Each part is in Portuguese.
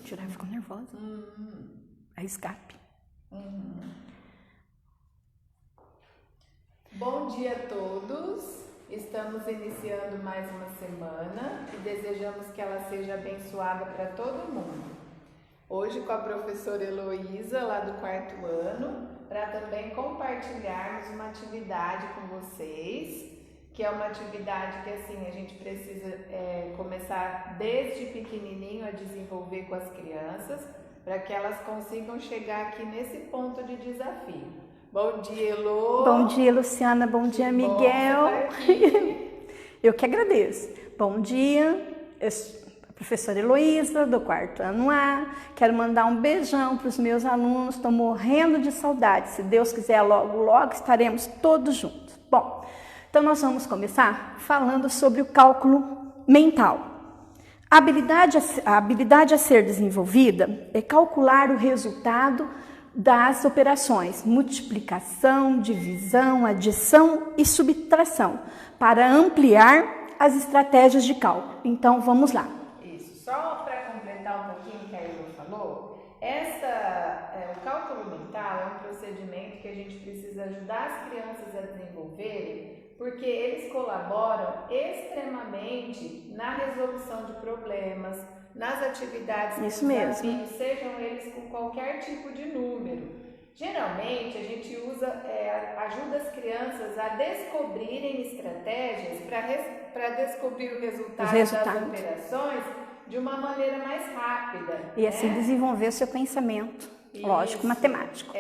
tirar, eu fico nervosa. É escape. Bom dia a todos. Estamos iniciando mais uma semana e desejamos que ela seja abençoada para todo mundo. Hoje com a professora Heloísa, lá do 4º ano, para também compartilharmos uma atividade com vocês, que é uma atividade que assim a gente precisa começar desde pequenininho a desenvolver com as crianças, para que elas consigam chegar aqui nesse ponto de desafio. Bom dia, Elô. Bom dia, Luciana. Bom dia, Miguel. Eu que agradeço. Bom dia, eu sou a professora Heloísa, do 4º ano A. Quero mandar um beijão para os meus alunos. Estou morrendo de saudade. Se Deus quiser, logo, logo estaremos todos juntos. Bom, então nós vamos começar falando sobre o cálculo mental. A habilidade a ser desenvolvida é calcular o resultado das operações multiplicação, divisão, adição e subtração para ampliar as estratégias de cálculo. Então, vamos lá. Isso, só para completar um pouquinho o que a Eva falou, o cálculo mental é um procedimento que a gente precisa ajudar as crianças a desenvolverem, porque eles colaboram extremamente na resolução de problemas, nas atividades Isso mesmo. sejam eles com qualquer tipo de número. Geralmente a gente ajuda as crianças a descobrirem estratégias para descobrir o resultado das operações de uma maneira mais rápida. E assim desenvolver o seu pensamento, lógico, matemático.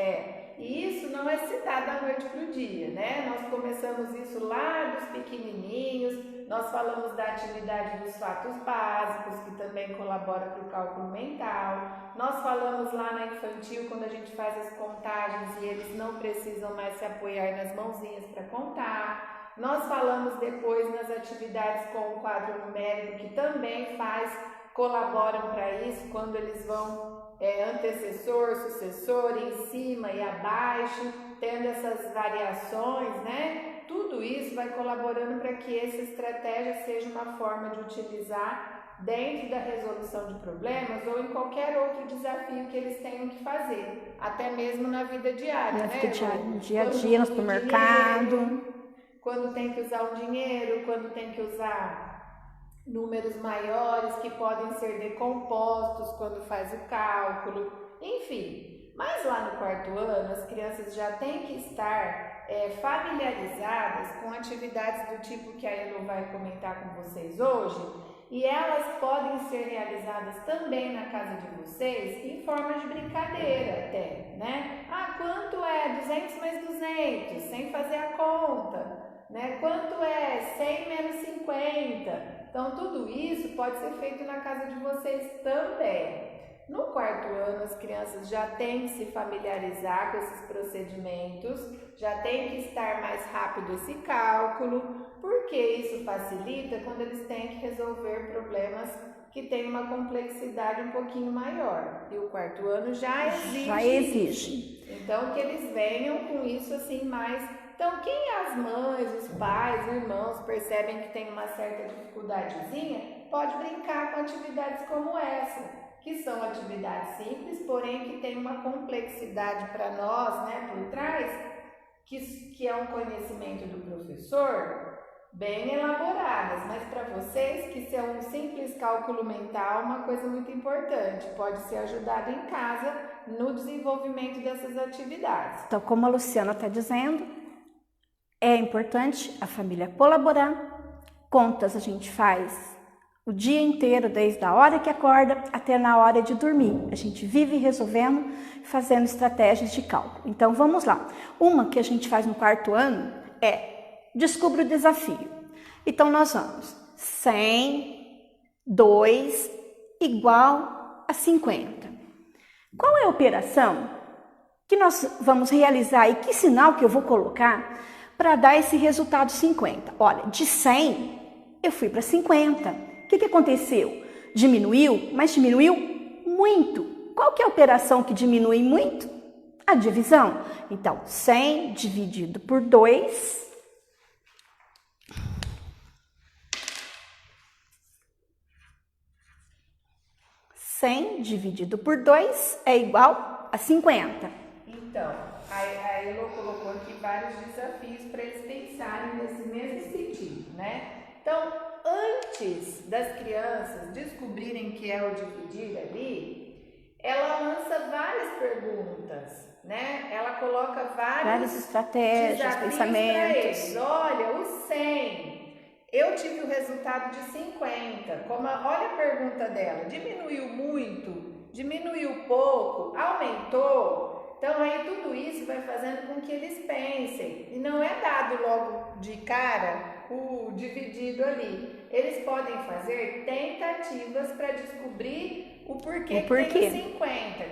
E isso não é se dá da noite para o dia, né? Nós começamos isso lá dos pequenininhos, nós falamos da atividade dos fatos básicos, que também colabora para o cálculo mental. Nós falamos lá na infantil, quando a gente faz as contagens e eles não precisam mais se apoiar nas mãozinhas para contar. Nós falamos depois nas atividades com o quadro numérico, que também colaboram para isso, quando eles vão antecessor, sucessor, em cima e abaixo, tendo essas variações, né? Tudo isso vai colaborando para que essa estratégia seja uma forma de utilizar dentro da resolução de problemas ou em qualquer outro desafio que eles tenham que fazer, até mesmo na vida diária, No dia a dia, no supermercado. Quando tem que usar o dinheiro, quando tem que usar números maiores que podem ser decompostos quando faz o cálculo, enfim. Mas lá no 4º ano, as crianças já têm que estar familiarizadas com atividades do tipo que a Elo vai comentar com vocês hoje, e elas podem ser realizadas também na casa de vocês em forma de brincadeira até, né? Quanto é 200 mais 200, sem fazer a conta, né? Quanto é 100 menos 50? Então, tudo isso pode ser feito na casa de vocês também. No 4º ano, as crianças já têm que se familiarizar com esses procedimentos, já tem que estar mais rápido esse cálculo, porque isso facilita quando eles têm que resolver problemas que têm uma complexidade um pouquinho maior. E o 4º ano já exige. Então, que eles venham com isso assim mais... Então, quem as mães, os pais, os irmãos percebem que tem uma certa dificuldadezinha, pode brincar com atividades como essa, que são atividades simples, porém que tem uma complexidade para nós, né, por trás, que é um conhecimento do professor, bem elaboradas, mas para vocês, que são um simples cálculo mental, uma coisa muito importante, pode ser ajudado em casa no desenvolvimento dessas atividades. Então, como a Luciana está dizendo, é importante a família colaborar. Contas a gente faz o dia inteiro, desde a hora que acorda até na hora de dormir. A gente vive resolvendo, fazendo estratégias de cálculo. Então, vamos lá. Uma que a gente faz no 4º ano é descubra o desafio. Então, nós vamos 100, 2 igual a 50. Qual é a operação que nós vamos realizar e que sinal que eu vou colocar para dar esse resultado 50? Olha, de 100 eu fui para 50. O que aconteceu? Diminuiu, mas diminuiu muito. Qual que é a operação que diminui muito? A divisão. Então, 100 dividido por 2 100 dividido por 2 é igual a 50. Então, a Elo colocou aqui vários desafios para eles pensarem nesse mesmo sentido, né? Então, antes das crianças descobrirem que é o dividir ali, ela lança várias perguntas, né? Ela coloca várias estratégias, pensamentos. Eles. Olha, o 100, eu tive o resultado de 50. Olha a pergunta dela, diminuiu muito, diminuiu pouco, aumentou? Então aí tudo isso vai fazendo com que eles pensem, e não é dado logo de cara o dividido ali. Eles podem fazer tentativas para descobrir o porquê que tem 50,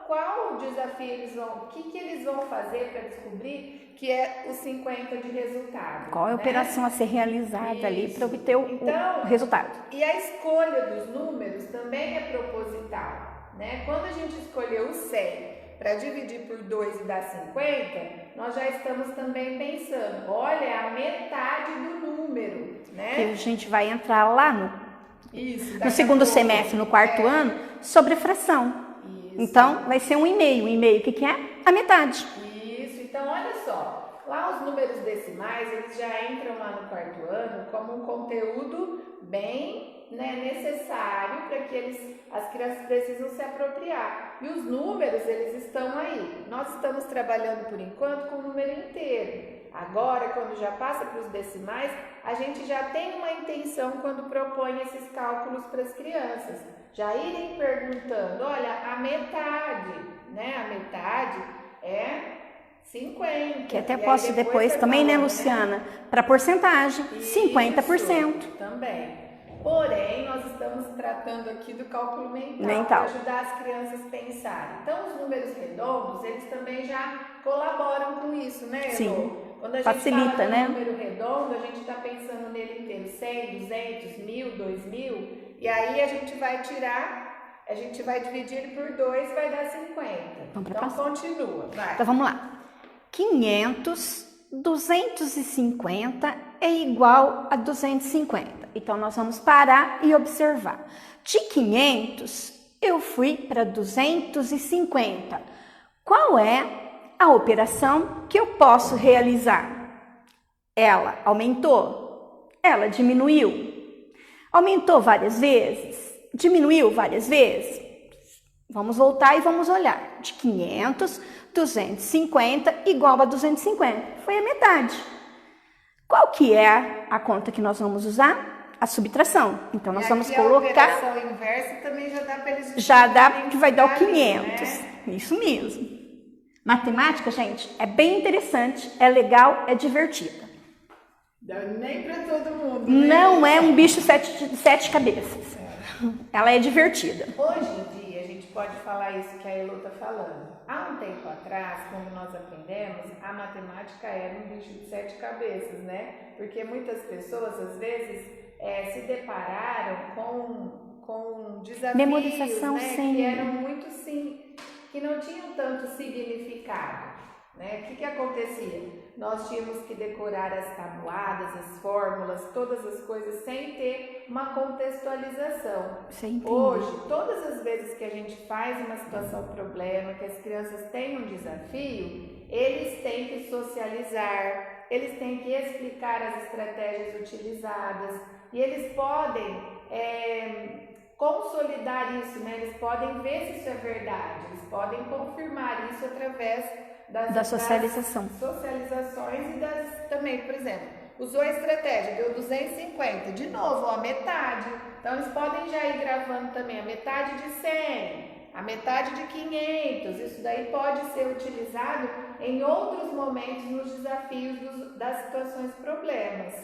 qual desafio eles vão, o que eles vão fazer para descobrir que é o 50 de resultado. Qual é a operação a ser realizada ali para obter o resultado. E a escolha dos números também é proposital, né? Quando a gente escolheu o 100 para dividir por 2 e dar 50, nós já estamos também pensando, olha, é a metade do número, né? Que a gente vai entrar lá no segundo semestre, no quarto ano, sobre fração. Isso. Então, vai ser 1,5. 1,5 o que é? A metade. Isso, então olha só, lá os números decimais, eles já entram lá no quarto ano como um conteúdo bem necessário para que as crianças precisam se apropriar. E os números, eles estão aí. Nós estamos trabalhando, por enquanto, com o número inteiro. Agora, quando já passa para os decimais, a gente já tem uma intenção quando propõe esses cálculos para as crianças. Já irem perguntando, olha, a metade, né? A metade é 50. Que até posso depois também, né, Luciana? Para porcentagem, isso, 50%. Também. Porém, nós estamos tratando aqui do cálculo mental. Para ajudar as crianças a pensarem. Então, os números redondos, eles também já colaboram com isso, né, Elo? Sim, quando a gente facilita, fala né? número redondo, a gente está pensando nele inteiro, 100, 200, 1.000, 2.000, e aí a gente vai tirar, a gente vai dividir ele por 2 e vai dar 50. Então, continua, vai. Então, vamos lá. 500, 250 é igual a 250. Então, nós vamos parar e observar. De 500, eu fui para 250. Qual é a operação que eu posso realizar? Ela aumentou? Ela diminuiu? Aumentou várias vezes? Diminuiu várias vezes? Vamos voltar e vamos olhar. De 500, 250 igual a 250. Foi a metade. Qual que é a conta que nós vamos usar? A subtração. Então, nós vamos colocar... A operação inversa também já dá para eles... Já dá, que vai dar o 500. Né? Isso mesmo. Matemática, gente, é bem interessante, é legal, é divertida. Dá nem para todo mundo. Né? Não é um bicho de sete cabeças. Ela é divertida. Hoje em dia, a gente pode falar isso que a Elo está falando. Há um tempo atrás, quando nós aprendemos, a matemática era um bicho de 7 cabeças, né? Porque muitas pessoas, às vezes, se depararam com desafios, memorização, né? Sim. Que eram muito que não tinham tanto significado, né? O que acontecia? Nós tínhamos que decorar as tabuadas, as fórmulas, todas as coisas sem ter uma contextualização. Hoje, todas as vezes que a gente faz uma situação problema, que as crianças têm um desafio, eles têm que socializar, eles têm que explicar as estratégias utilizadas e eles podem consolidar isso, né? Eles podem ver se isso é verdade, eles podem confirmar isso através da socialização. Das socializações e também, por exemplo, usou a estratégia, deu 250, de novo, a metade. Então, eles podem já ir gravando também a metade de 100, a metade de 500. Isso daí pode ser utilizado em outros momentos nos desafios das situações problemas.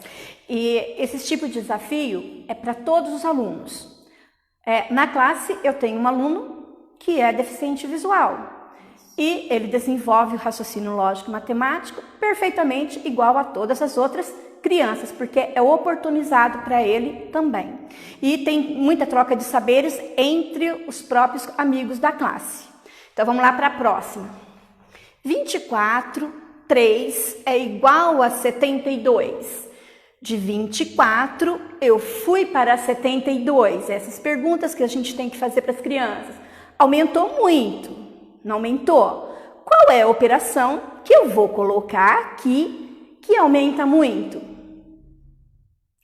E esse tipo de desafio é para todos os alunos. Na classe, eu tenho um aluno que é deficiente visual. E ele desenvolve o raciocínio lógico e matemático perfeitamente igual a todas as outras crianças, porque é oportunizado para ele também. E tem muita troca de saberes entre os próprios amigos da classe. Então, vamos lá para a próxima. 24, 3 é igual a 72. De 24, eu fui para 72. Essas perguntas que a gente tem que fazer para as crianças. Aumentou muito? Não aumentou? Qual é a operação que eu vou colocar aqui que aumenta muito?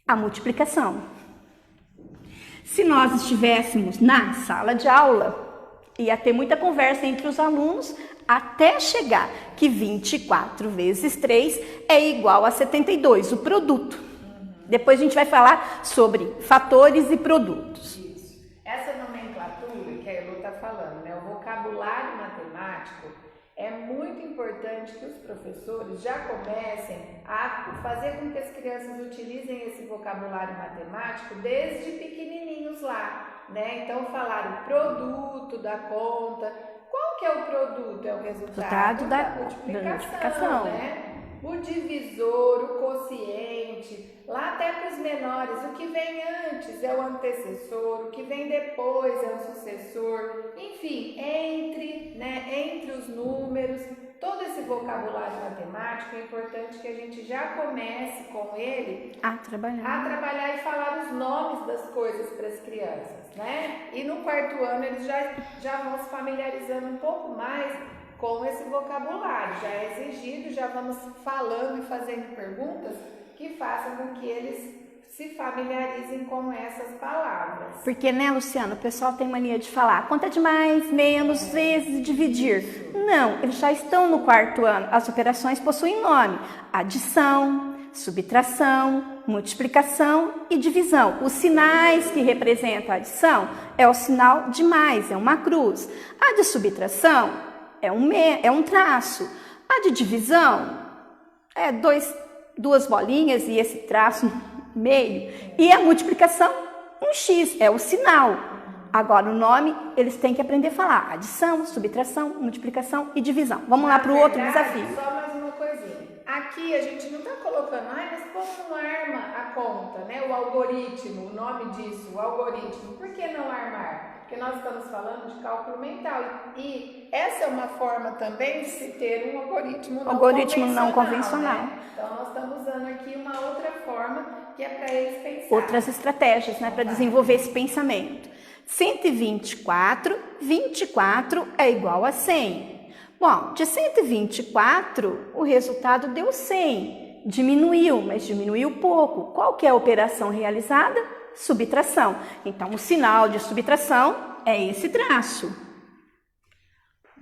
A multiplicação. Se nós estivéssemos na sala de aula, ia ter muita conversa entre os alunos até chegar que 24 vezes 3 é igual a 72, o produto. Depois a gente vai falar sobre fatores e produtos. Isso. Essa nomenclatura que a Elô está falando, né? O vocabulário matemático, é muito importante que os professores já comecem a fazer com que as crianças utilizem esse vocabulário matemático desde pequenininhos lá, né? Então, falar o produto da conta. Qual que é o produto? É o resultado da multiplicação, né? O divisor, o quociente, lá até para os menores, o que vem antes é o antecessor, o que vem depois é o sucessor, enfim, entre os números, todo esse vocabulário matemático é importante que a gente já comece com ele a trabalhar e falar os nomes das coisas para as crianças, né? E no quarto ano eles já vão se familiarizando um pouco mais com esse vocabulário, já é exigido, já vamos falando e fazendo perguntas que façam com que eles se familiarizem com essas palavras. Porque, né, Luciana, o pessoal tem mania de falar conta de mais, menos, vezes e dividir. Não, eles já estão no quarto ano, as operações possuem nome: adição, subtração, multiplicação e divisão. Os sinais que representam a adição é o sinal de mais, é uma cruz. A de subtração é um traço. A de divisão é duas bolinhas e esse traço meio. E a multiplicação, um X, é o sinal. Agora, o nome, eles têm que aprender a falar: adição, subtração, multiplicação e divisão. Vamos lá para o outro desafio. Só mais uma coisinha. Aqui a gente não está colocando, mas como não arma a conta, né? O algoritmo, o nome disso, o algoritmo. Por que não armar? Porque nós estamos falando de cálculo mental. E essa é uma forma também de se ter um algoritmo não convencional. Né? Então, nós estamos usando aqui uma outra forma que é para eles pensarem. Outras estratégias, né? Para desenvolver esse pensamento. 124, 24 é igual a 100. Bom, de 124, o resultado deu 100. Diminuiu, mas diminuiu pouco. Qual que é a operação realizada? Subtração. Então, o sinal de subtração é esse traço.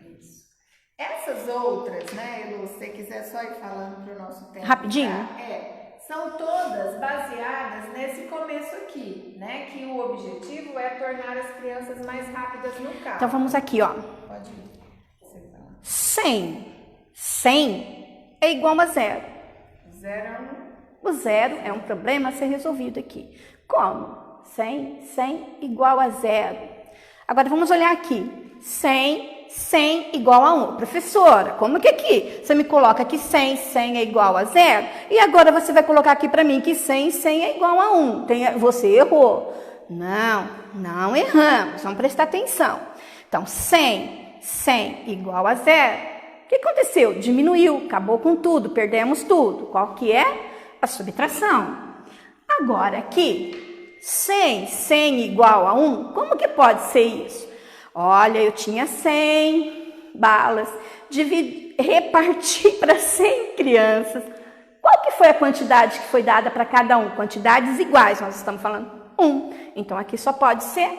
Isso. Essas outras, né, Elu, se você quiser só ir falando para o nosso tempo. Rapidinho. São todas baseadas nesse começo aqui, né? Que o objetivo é tornar as crianças mais rápidas no cálculo. Então, vamos aqui, ó. Pode ir. 100 é igual a 0. 0 é 1. O 0 é um problema a ser resolvido aqui. Como? 100 igual a 0. Agora, vamos olhar aqui. 100 igual a 1. Professora, como que aqui? Você me coloca que 100 é igual a 0. E agora você vai colocar aqui para mim que 100 é igual a 1. Você errou. Não erramos. Vamos prestar atenção. Então, 100 igual a 0. O que aconteceu? Diminuiu, acabou com tudo, perdemos tudo. Qual que é? A subtração. Agora aqui, 100 igual a 1, como que pode ser isso? Olha, eu tinha 100 balas, reparti para 100 crianças. Qual que foi a quantidade que foi dada para cada um? Quantidades iguais, nós estamos falando 1. Então, aqui só pode ser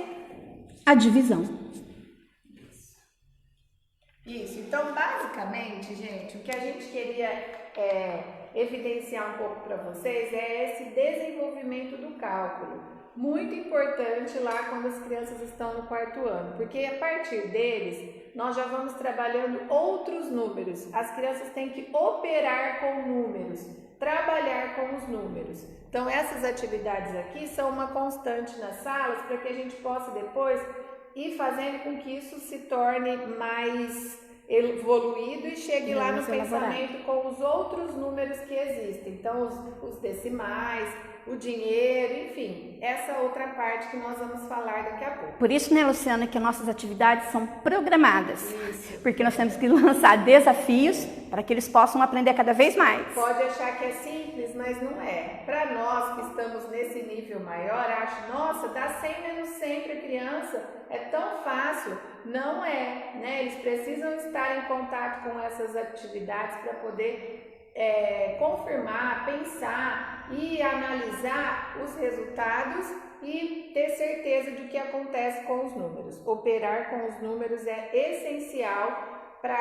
a divisão. Isso, então basicamente, gente, o que a gente queria evidenciar um pouco para vocês é esse desenvolvimento do cálculo. Muito importante lá quando as crianças estão no quarto ano, porque a partir deles nós já vamos trabalhando outros números. As crianças têm que operar com números, trabalhar com os números. Então essas atividades aqui são uma constante nas salas para que a gente possa depois ir fazendo com que isso se torne mais evoluído e chegue lá no Menos elaborado. pensamento com os outros números que existem. Então, os decimais, o dinheiro, enfim, essa outra parte que nós vamos falar daqui a pouco. Por isso, né, Luciana, que nossas atividades são programadas. Isso. Porque nós temos que lançar desafios para que eles possam aprender cada vez mais. Pode achar que é simples, mas não é. Para nós que estamos nesse nível maior, acho, nossa, dá 100 menos 100 para criança, é tão fácil. Não é, né? Eles precisam estar em contato com essas atividades para poder confirmar, pensar e analisar os resultados e ter certeza de que acontece com os números. Operar com os números é essencial para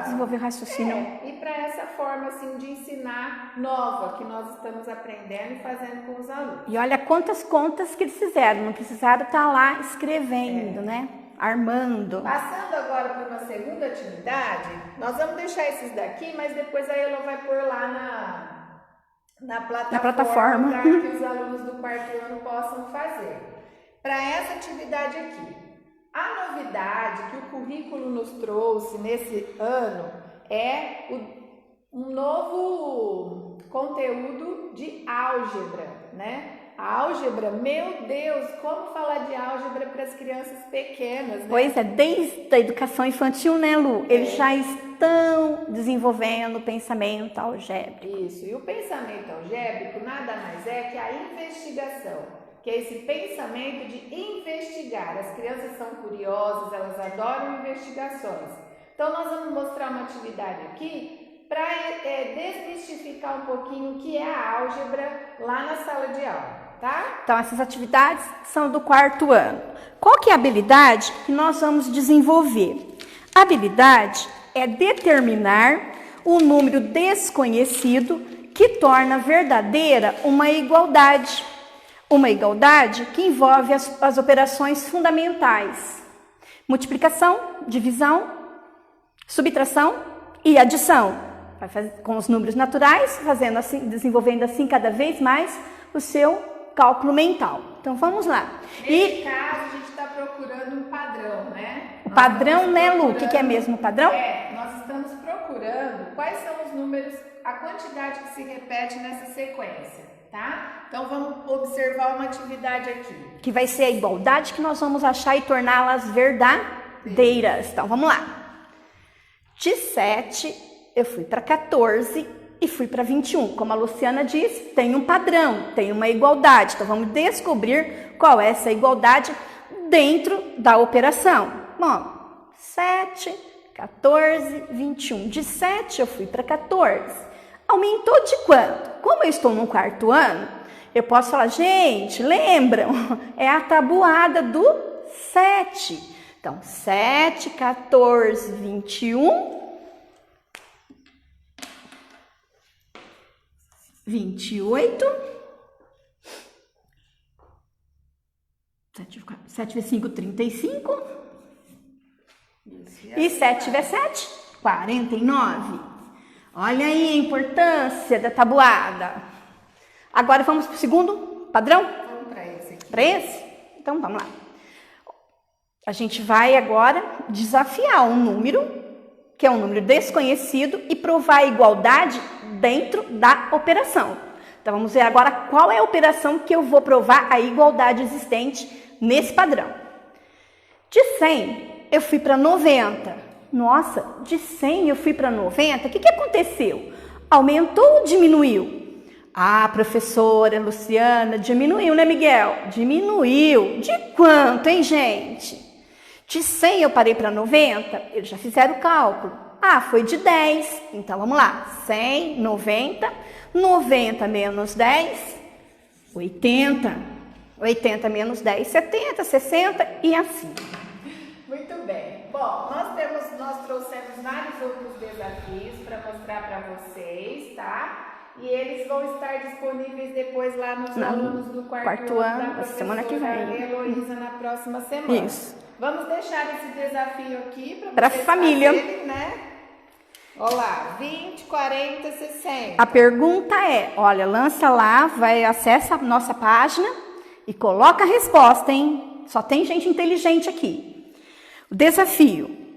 desenvolver raciocínio. E para essa forma assim de ensinar nova que nós estamos aprendendo e fazendo com os alunos. E olha quantas contas que eles fizeram, não precisaram estar lá escrevendo, né? Armando. Passando agora para uma segunda atividade, nós vamos deixar esses daqui, mas depois a Elo vai pôr lá na plataforma para que os alunos do quarto ano possam fazer. Para essa atividade aqui, a novidade que o currículo nos trouxe nesse ano é um novo conteúdo de álgebra, né? A álgebra, meu Deus, como falar de álgebra para as crianças pequenas, né? Pois é, desde a educação infantil, né, Lu? Eles já estão desenvolvendo o pensamento algébrico. Isso, e o pensamento algébrico nada mais é que a investigação, que é esse pensamento de investigar. As crianças são curiosas, elas adoram investigações. Então, nós vamos mostrar uma atividade aqui para desmistificar um pouquinho o que é a álgebra lá na sala de aula. Tá? Então, essas atividades são do quarto ano. Qual que é a habilidade que nós vamos desenvolver? A habilidade é determinar o número desconhecido que torna verdadeira uma igualdade. Uma igualdade que envolve as operações fundamentais: multiplicação, divisão, subtração e adição. Vai fazer com os números naturais, fazendo assim, desenvolvendo assim cada vez mais o seu cálculo mental. Então vamos lá. Nesse caso, a gente está procurando um padrão, né? O padrão, né, Lu? O que é mesmo o padrão? Nós estamos procurando quais são os números, a quantidade que se repete nessa sequência, tá? Então vamos observar uma atividade aqui. Que vai ser a igualdade que nós vamos achar e torná-las verdadeiras. Então vamos lá. De 7, eu fui para 14 e fui para 21. Como a Luciana disse, tem um padrão, tem uma igualdade. Então, vamos descobrir qual é essa igualdade dentro da operação. Bom, 7, 14, 21. De 7, eu fui para 14. Aumentou de quanto? Como eu estou no quarto ano, eu posso falar, gente, lembram? É a tabuada do 7. Então, 7, 14, 21... 28, 7 vezes 5, 35, e 7 vezes 7, 49. Olha aí a importância da tabuada. Agora vamos para o segundo padrão? Vamos para esse aqui. Para esse? Então vamos lá. A gente vai agora desafiar um número, que é um número desconhecido, e provar a igualdade dentro da operação. Então, vamos ver agora qual é a operação que eu vou provar a igualdade existente nesse padrão. De 100, eu fui para 90. Nossa, de 100 eu fui para 90. O que aconteceu? Aumentou ou diminuiu? Ah, professora Luciana, diminuiu, né, Miguel? Diminuiu. De quanto, hein, gente? De 100 eu parei para 90, eles já fizeram o cálculo. Ah, foi de 10. Então, vamos lá. 100, 90. 90 menos 10, 80. 80 menos 10, 70, 60 e assim. Muito bem. Bom, nós trouxemos vários outros desafios para mostrar para vocês, tá? E eles vão estar disponíveis depois lá nos alunos do quarto ano da semana que vem. Heloísa na próxima semana. Isso. Vamos deixar esse desafio aqui para vocês família, fazerem, né? Olha lá, 20, 40, 60. A pergunta é, olha, lança lá, acessa a nossa página e coloca a resposta, hein? Só tem gente inteligente aqui. O desafio: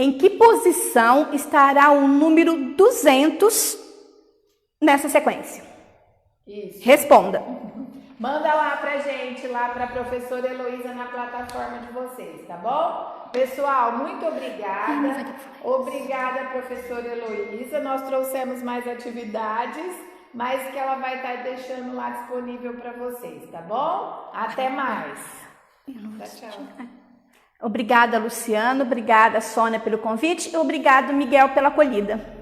Em que posição estará o número 200 nessa sequência? Isso. Responda. Manda lá pra gente, lá pra professora Heloísa na plataforma de vocês, tá bom? Pessoal, muito obrigada. Obrigada, professora Heloísa. Nós trouxemos mais atividades, mas que ela vai estar deixando lá disponível para vocês, tá bom? Até mais. Tchau, tchau. Obrigada, Luciano. Obrigada, Sônia, pelo convite. E obrigado, Miguel, pela acolhida.